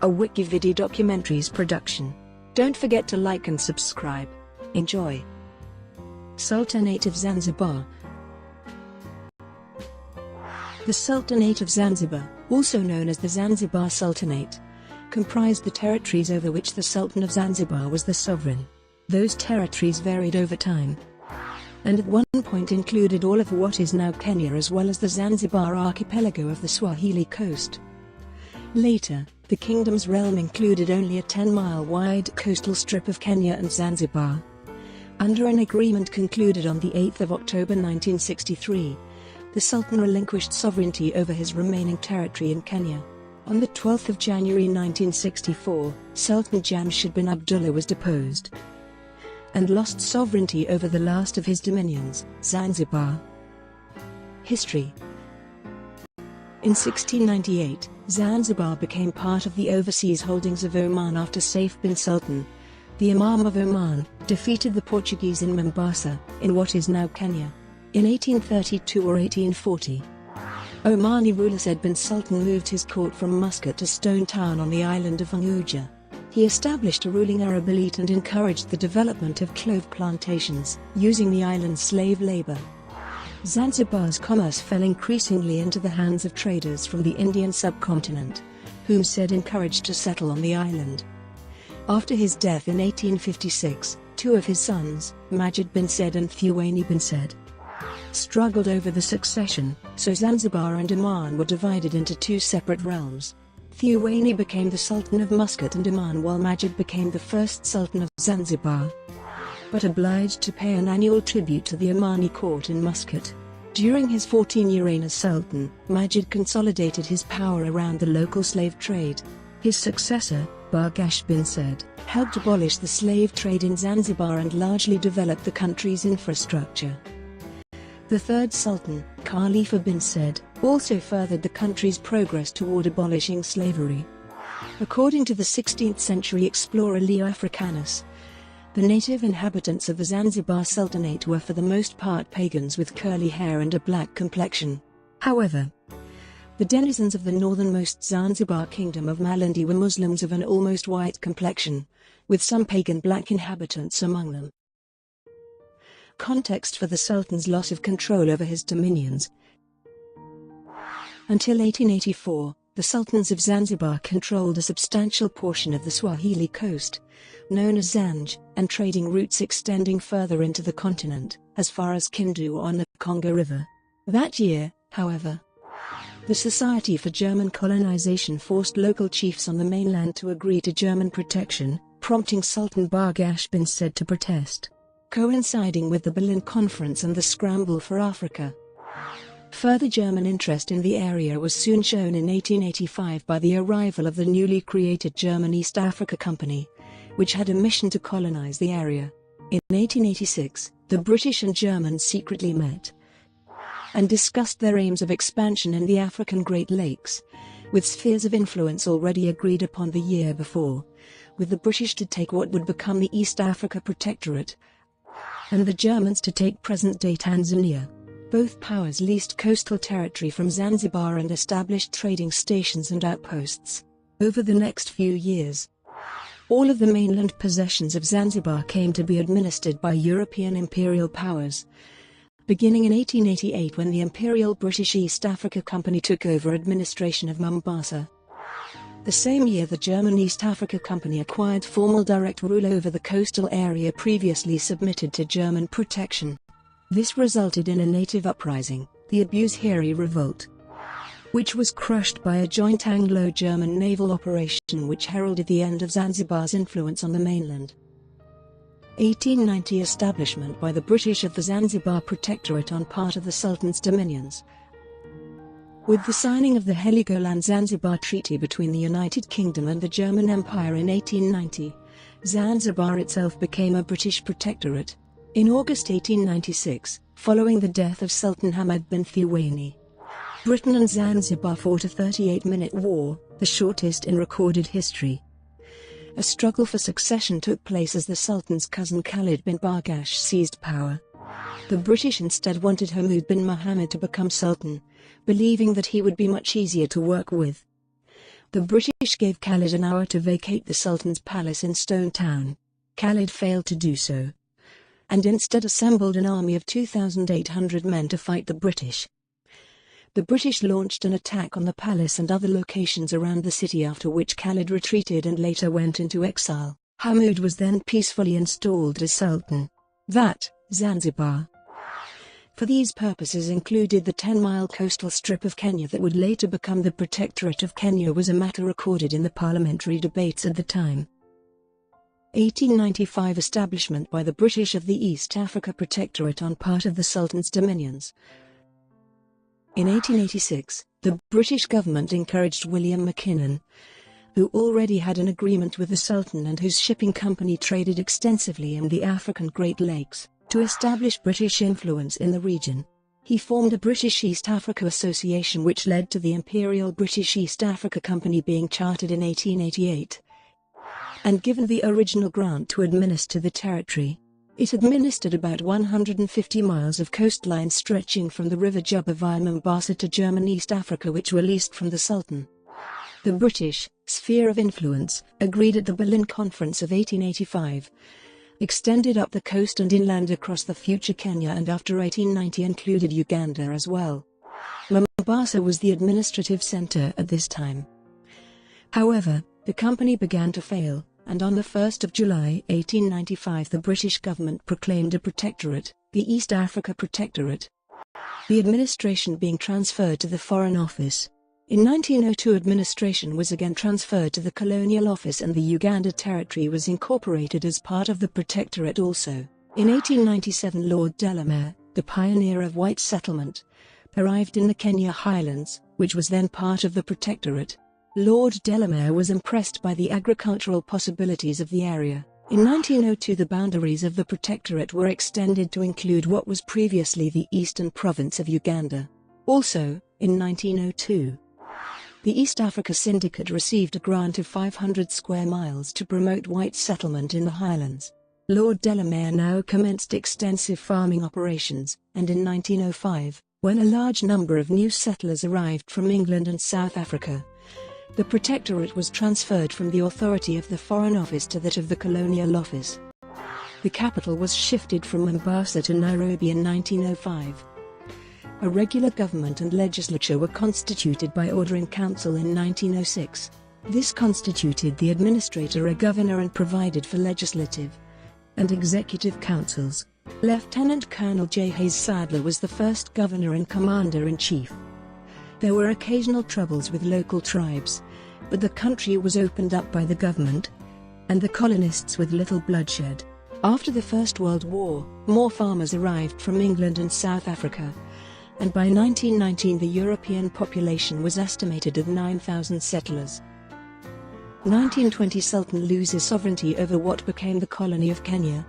a WikiVidi documentaries production. Don't forget to like and subscribe. Enjoy. Sultanate of Zanzibar. The Sultanate of Zanzibar, also known as the Zanzibar Sultanate, comprised the territories over which the Sultan of Zanzibar was the sovereign. Those territories varied over time, and at one point included all of what is now Kenya as well as the Zanzibar Archipelago of the Swahili Coast. Later, the kingdom's realm included only a 10-mile-wide coastal strip of Kenya and Zanzibar. Under an agreement concluded on 8 October 1963, the Sultan relinquished sovereignty over his remaining territory in Kenya. On 12 January 1964, Sultan Jamshid bin Abdullah was deposed and lost sovereignty over the last of his dominions, Zanzibar. History. In 1698, Zanzibar became part of the overseas holdings of Oman after Saif bin Sultan, the Imam of Oman, defeated the Portuguese in Mombasa, in what is now Kenya. In 1832 or 1840, Omani ruler Said bin Sultan moved his court from Muscat to Stone Town on the island of Unguja. He established a ruling Arab elite and encouraged the development of clove plantations, using the island's slave labor. Zanzibar's commerce fell increasingly into the hands of traders from the Indian subcontinent, whom Said encouraged to settle on the island. After his death in 1856, two of his sons, Majid bin Said and Thuwaini bin Said, struggled over the succession, so Zanzibar and Oman were divided into two separate realms. Thuwaini became the Sultan of Muscat and Oman, while Majid became the first Sultan of Zanzibar, but obliged to pay an annual tribute to the Omani court in Muscat. During his 14-year reign as Sultan, Majid consolidated his power around the local slave trade. His successor, Bargash bin Said, helped abolish the slave trade in Zanzibar and largely develop the country's infrastructure. The third Sultan, Khalifa bin Said, also furthered the country's progress toward abolishing slavery. According to the 16th-century explorer Leo Africanus, the native inhabitants of the Zanzibar Sultanate were for the most part pagans with curly hair and a black complexion. However, the denizens of the northernmost Zanzibar kingdom of Malindi were Muslims of an almost white complexion, with some pagan black inhabitants among them. Context for the Sultan's loss of control over his dominions. Until 1884, the Sultans of Zanzibar controlled a substantial portion of the Swahili Coast, known as Zanj, and trading routes extending further into the continent, as far as Kindu on the Congo River. That year, however, the Society for German Colonization forced local chiefs on the mainland to agree to German protection, prompting Sultan Bargash bin Said to protest, coinciding with the Berlin Conference and the scramble for Africa. Further German interest in the area was soon shown in 1885 by the arrival of the newly created German East Africa Company, which had a mission to colonize the area. In 1886, the British and Germans secretly met and discussed their aims of expansion in the African Great Lakes, with spheres of influence already agreed upon the year before, with the British to take what would become the East Africa Protectorate, and the Germans to take present-day Tanzania. Both powers leased coastal territory from Zanzibar and established trading stations and outposts. Over the next few years, all of the mainland possessions of Zanzibar came to be administered by European imperial powers, beginning in 1888 when the Imperial British East Africa Company took over administration of Mombasa. The same year the German East Africa Company acquired formal direct rule over the coastal area previously submitted to German protection. This resulted in a native uprising, the Abushiri Revolt, which was crushed by a joint Anglo-German naval operation which heralded the end of Zanzibar's influence on the mainland. 1890 Establishment by the British of the Zanzibar Protectorate on part of the Sultan's dominions. With the signing of the Heligoland-Zanzibar Treaty between the United Kingdom and the German Empire in 1890, Zanzibar itself became a British protectorate. In August 1896, following the death of Sultan Hamad bin Thuwaini, Britain and Zanzibar fought a 38-minute war, the shortest in recorded history. A struggle for succession took place as the Sultan's cousin Khalid bin Bargash seized power. The British instead wanted Hamad bin Muhammad to become Sultan, believing that he would be much easier to work with. The British gave Khalid an hour to vacate the Sultan's palace in Stone Town. Khalid failed to do so, and instead assembled an army of 2,800 men to fight the British. The British launched an attack on the palace and other locations around the city, after which Khalid retreated and later went into exile. Hamoud was then peacefully installed as Sultan. That, Zanzibar, for these purposes included the 10-mile coastal strip of Kenya that would later become the Protectorate of Kenya, was a matter recorded in the parliamentary debates at the time. 1895 establishment by the British of the East Africa Protectorate on part of the Sultan's dominions. In 1886, the British government encouraged William Mackinnon, who already had an agreement with the Sultan and whose shipping company traded extensively in the African Great Lakes, to establish British influence in the region. He formed a British East Africa Association, which led to the Imperial British East Africa Company being chartered in 1888, and given the original grant to administer the territory. It administered about 150 miles of coastline stretching from the River Juba via Mombasa to German East Africa, which were leased from the Sultan. The British sphere of influence, agreed at the Berlin Conference of 1885, extended up the coast and inland across the future Kenya, and after 1890 included Uganda as well. Mombasa was the administrative center at this time. However, the company began to fail, and on the 1st of July 1895 the British government proclaimed a protectorate, the East Africa Protectorate, the administration being transferred to the Foreign Office. In 1902 administration was again transferred to the Colonial Office, and the Uganda Territory was incorporated as part of the Protectorate also. In 1897 Lord Delamere, the pioneer of white settlement, arrived in the Kenya Highlands, which was then part of the Protectorate. Lord Delamere was impressed by the agricultural possibilities of the area. In 1902 the boundaries of the Protectorate were extended to include what was previously the Eastern Province of Uganda. Also, in 1902, the East Africa Syndicate received a grant of 500 square miles to promote white settlement in the highlands. Lord Delamere now commenced extensive farming operations, and in 1905, when a large number of new settlers arrived from England and South Africa, the Protectorate was transferred from the authority of the Foreign Office to that of the Colonial Office. The capital was shifted from Mombasa to Nairobi in 1905. A regular government and legislature were constituted by Order in Council in 1906. This constituted the administrator a governor and provided for legislative and executive councils. Lieutenant Colonel J. Hayes Sadler was the first governor and commander-in-chief. There were occasional troubles with local tribes, but the country was opened up by the government and the colonists with little bloodshed. After the First World War, more farmers arrived from England and South Africa, and by 1919 the European population was estimated at 9,000 settlers. 1920 Sultan loses sovereignty over what became the colony of Kenya.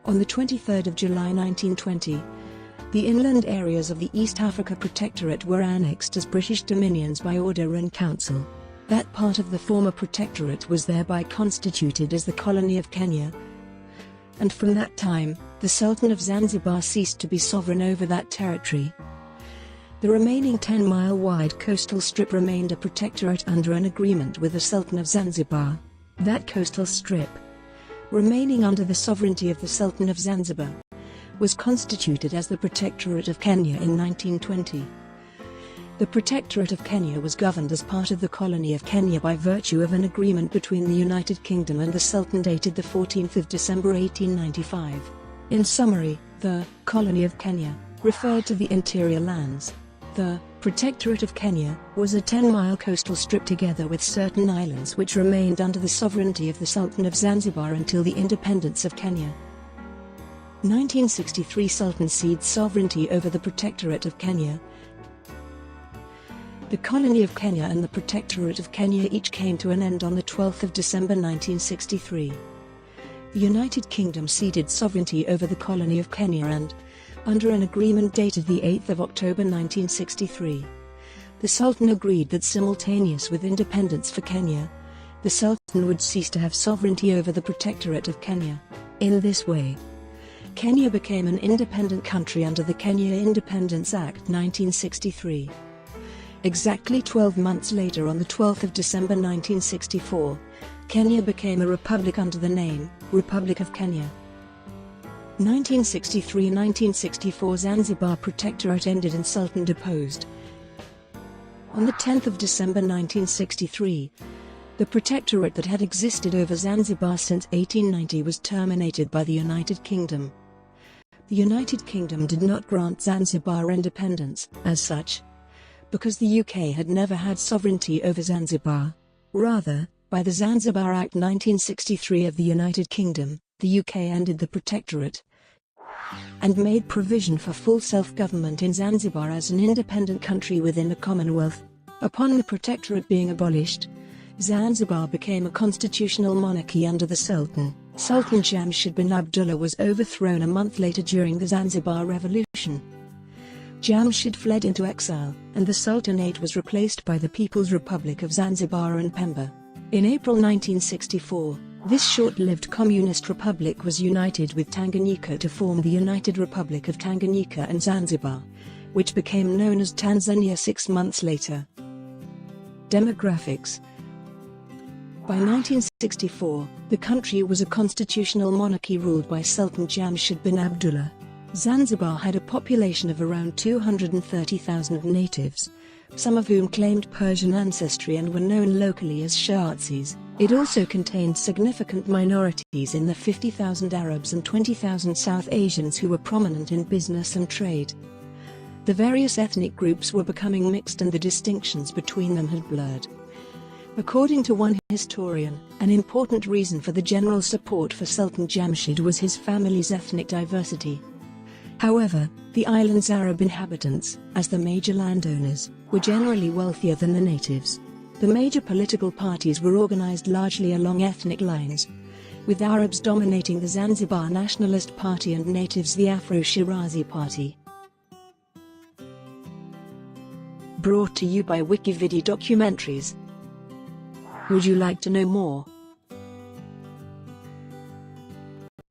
On the 23rd of July 1920, the inland areas of the East Africa Protectorate were annexed as British dominions by Order in Council. That part of the former Protectorate was thereby constituted as the colony of Kenya, and from that time, the Sultan of Zanzibar ceased to be sovereign over that territory. The remaining 10-mile-wide coastal strip remained a protectorate under an agreement with the Sultan of Zanzibar. That coastal strip, remaining under the sovereignty of the Sultan of Zanzibar, was constituted as the Protectorate of Kenya in 1920. The Protectorate of Kenya was governed as part of the colony of Kenya by virtue of an agreement between the United Kingdom and the Sultan dated 14 December 1895. In summary, the colony of Kenya referred to the interior lands. The Protectorate of Kenya was a 10-mile coastal strip together with certain islands which remained under the sovereignty of the Sultan of Zanzibar until the independence of Kenya. 1963 Sultan cedes sovereignty over the Protectorate of Kenya. The colony of Kenya and the Protectorate of Kenya each came to an end on the 12th of December 1963. The United Kingdom ceded sovereignty over the colony of Kenya and, under an agreement dated the 8th of October 1963, the Sultan agreed that simultaneous with independence for Kenya, the Sultan would cease to have sovereignty over the Protectorate of Kenya. In this way, Kenya became an independent country under the Kenya Independence Act 1963. Exactly 12 months later, on the 12th of December 1964, Kenya became a republic under the name Republic of Kenya. 1963–1964 Zanzibar Protectorate ended and Sultan deposed. On the 10th of December 1963, the protectorate that had existed over Zanzibar since 1890 was terminated by the United Kingdom. The United Kingdom did not grant Zanzibar independence, as such, because the UK had never had sovereignty over Zanzibar. Rather, by the Zanzibar Act 1963 of the United Kingdom, the UK ended the protectorate and made provision for full self-government in Zanzibar as an independent country within the Commonwealth. Upon the protectorate being abolished, Zanzibar became a constitutional monarchy under the Sultan. Sultan Jamshid bin Abdullah was overthrown a month later during the Zanzibar Revolution. Jamshid fled into exile, and the Sultanate was replaced by the People's Republic of Zanzibar and Pemba. In April 1964, this short-lived communist republic was united with Tanganyika to form the United Republic of Tanganyika and Zanzibar, which became known as Tanzania 6 months later. Demographics. By 1964, the country was a constitutional monarchy ruled by Sultan Jamshid bin Abdullah. Zanzibar had a population of around 230,000 natives, some of whom claimed Persian ancestry and were known locally as Shahazis. It also contained significant minorities in the 50,000 Arabs and 20,000 South Asians who were prominent in business and trade. The various ethnic groups were becoming mixed and the distinctions between them had blurred. According to one historian, an important reason for the general support for Sultan Jamshid was his family's ethnic diversity. However, the island's Arab inhabitants, as the major landowners, were generally wealthier than the natives. The major political parties were organized largely along ethnic lines, with Arabs dominating the Zanzibar Nationalist Party and natives the Afro-Shirazi Party. Brought to you by WikiVidi Documentaries. Would you like to know more?